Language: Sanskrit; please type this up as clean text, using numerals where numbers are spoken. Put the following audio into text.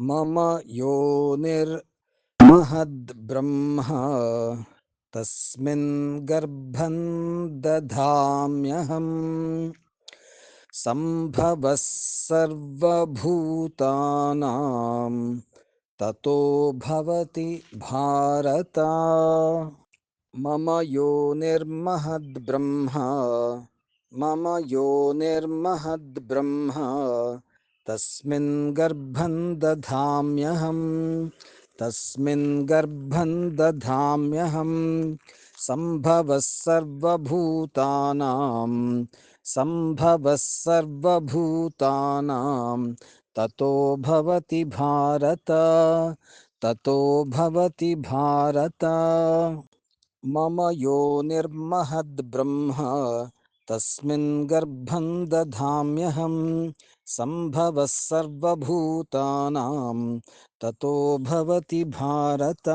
मम योनिर्महद्ब्रह्मा तस्मिन् गर्भं दधाम्यहम् सम्भवः सर्वभूतानां ततो भवति भारत। मम योनिर्महद्ब्रह्मा मम योनिर्महद्ब्रह्मा तस्मिन् गर्भं दधाम्यहम् सम्भवः सर्वभूतानां ततो भवति भारत। ततो भवति भारत। मम योनिर्महद्ब्रह्मा तस्मिन् गर्भं दधाम्यहम् सम्भवः सर्वभूतानां ततो भवति भारत।